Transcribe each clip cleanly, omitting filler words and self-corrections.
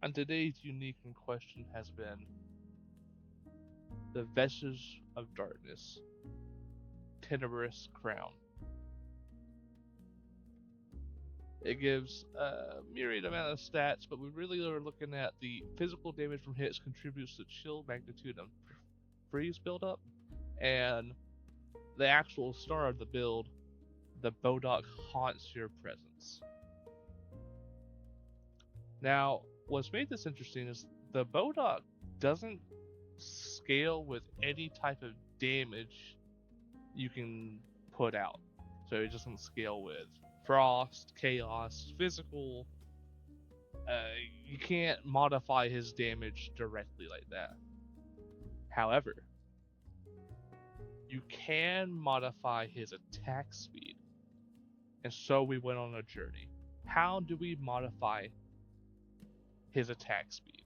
And today's unique in question has been the Vestige of Darkness, Tenebrous Crown. It gives a myriad amount of stats, but we really are looking at the physical damage from hits contributes to chill, magnitude, and freeze buildup, and the actual star of the build, the Bodok haunts your presence. Now, what's made this interesting is the Bodok doesn't scale with any type of damage you can put out. So it doesn't scale with frost, chaos, physical. You can't modify his damage directly like that. However, you can modify his attack speed. And so we went on a journey. How do we modify his attack speed?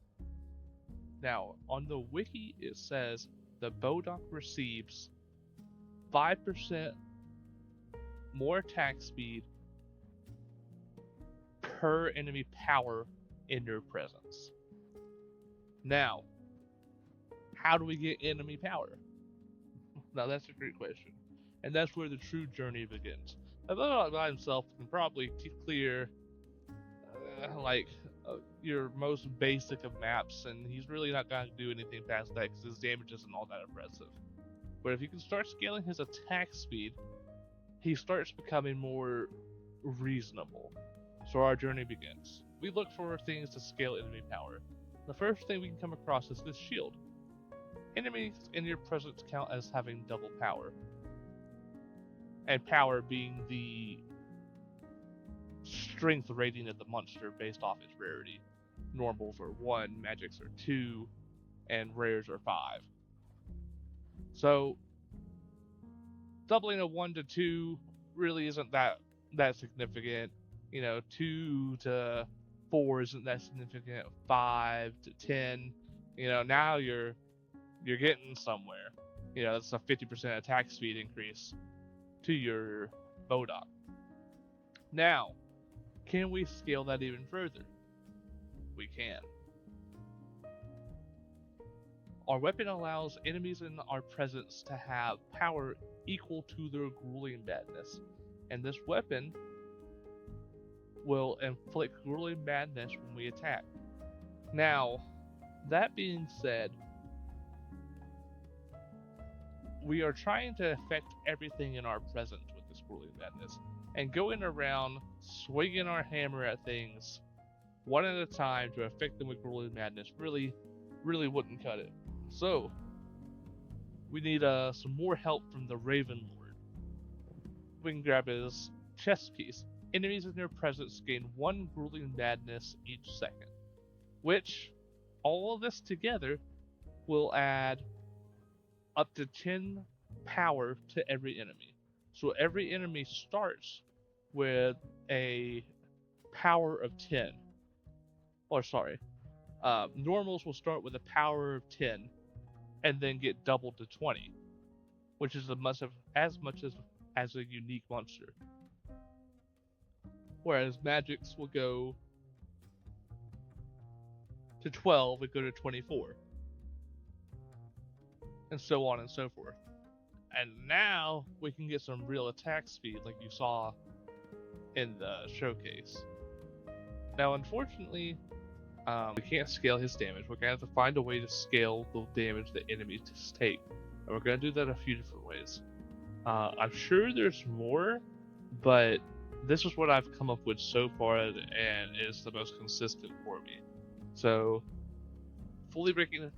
Now, on the wiki, it says the Bodok receives 5% more attack speed per enemy power in your presence. Now, how do we get enemy power? Now, that's a great question. And that's where the true journey begins. A Bodok by himself can probably clear your most basic of maps, and he's really not going to do anything past that because his damage isn't all that impressive. But if you can start scaling his attack speed, he starts becoming more reasonable. So our journey begins. We look for things to scale enemy power. The first thing we can come across is this shield. Enemies in your presence count as having double power. And power being the strength rating of the monster based off its rarity. Normals are 1, magics are 2, and rares are 5. So doubling a 1 to 2 really isn't that significant. 2 to 4 isn't that significant. 5 to 10, now you're getting somewhere. That's a 50% attack speed increase to your Bodok. Now, can we scale that even further? We can. Our weapon allows enemies in our presence to have power equal to their grueling madness, and this weapon will inflict grueling madness when we attack. Now, that being said, we are trying to affect everything in our presence with this grueling madness, and going around swinging our hammer at things one at a time to affect them with grueling madness really wouldn't cut it. So we need some more help from the Raven Lord. We can grab his chest piece. Enemies in their presence gain 1 grueling madness each second, which all of this together will add up to 10 power to every enemy. So every enemy starts with a power of 10. Or sorry, normals will start with a power of 10 and then get doubled to 20, which is as much as a unique monster. Whereas magics will go to 12 and go to 24. And so on and so forth. And now we can get some real attack speed like you saw in the showcase. Now, unfortunately, we can't scale his damage. We're going to have to find a way to scale the damage that enemies take. And we're going to do that a few different ways. I'm sure there's more, but this is what I've come up with so far, and is the most consistent for me. So, fully breaking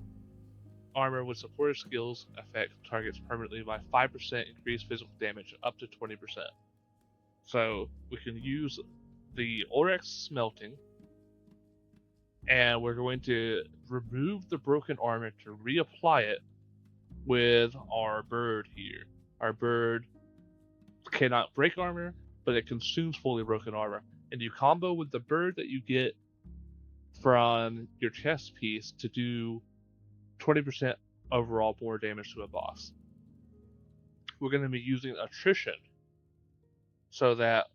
armor with supportive skills affect targets permanently by 5% increased physical damage up to 20%. So we can use the Oryx smelting, and we're going to remove the broken armor to reapply it with our bird here. Our bird cannot break armor, but it consumes fully broken armor. And you combo with the bird that you get from your chest piece to do 20% overall more damage to a boss. We're going to be using attrition so that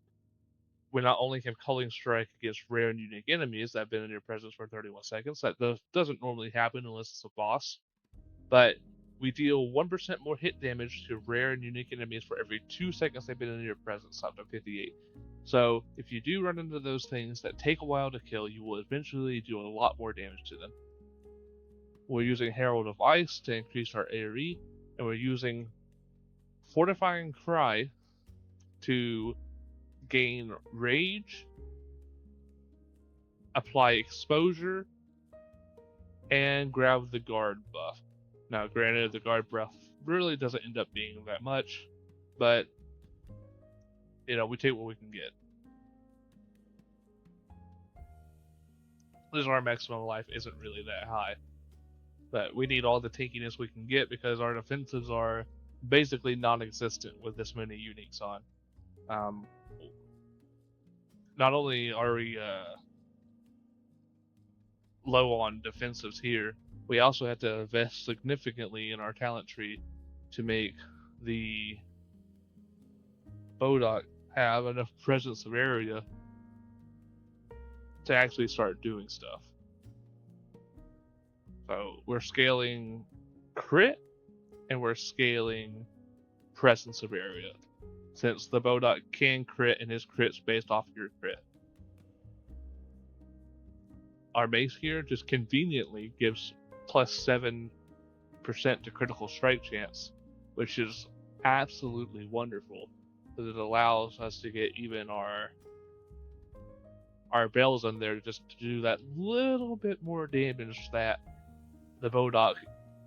we not only have Culling Strike against rare and unique enemies that have been in your presence for 31 seconds, that doesn't normally happen unless it's a boss, but we deal 1% more hit damage to rare and unique enemies for every 2 seconds they've been in your presence, up to 58. So if you do run into those things that take a while to kill, you will eventually do a lot more damage to them. We're using Herald of Ice to increase our AoE, and we're using Fortifying Cry to gain Rage, apply Exposure, and grab the Guard buff. Now, granted, the Guard buff really doesn't end up being that much, but, we take what we can get. Our maximum life isn't really that high, but we need all the tankiness we can get because our defenses are basically non-existent with this many uniques on. Not only are we low on defensives here, we also have to invest significantly in our talent tree to make the Bodok have enough presence of area to actually start doing stuff. So we're scaling crit and we're scaling presence of area, since the Bodok can crit and his crit's based off your crit. Our mace here just conveniently gives plus 7% to critical strike chance, which is absolutely wonderful, because it allows us to get even our bells in there just to do that little bit more damage that the Bodok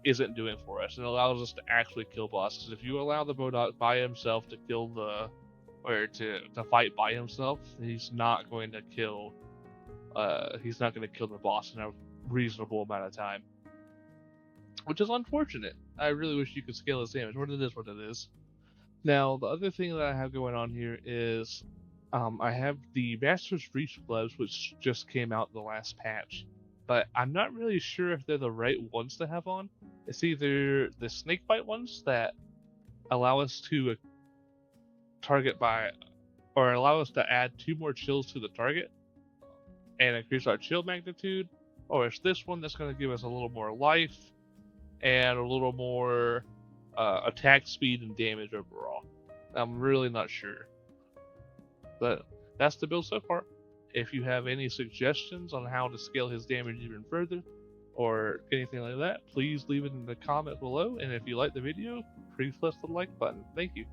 isn't doing for us. It allows us to actually kill bosses. If you allow the Bodok by himself to kill to fight by himself, he's not going to kill the boss in a reasonable amount of time, which is unfortunate. I really wish you could scale his damage, but it is what it is. Now, the other thing that I have going on here is I have the Master's Reach gloves, which just came out in the last patch, but I'm not really sure if they're the right ones to have on. It's either the snakebite ones that allow us to target or allow us to add 2 more chills to the target and increase our chill magnitude, or it's this one that's going to give us a little more life and a little more attack speed and damage overall. I'm really not sure. But that's the build so far. If you have any suggestions on how to scale his damage even further, or anything like that, please leave it in the comment below. And if you like the video, please press the like button. Thank you.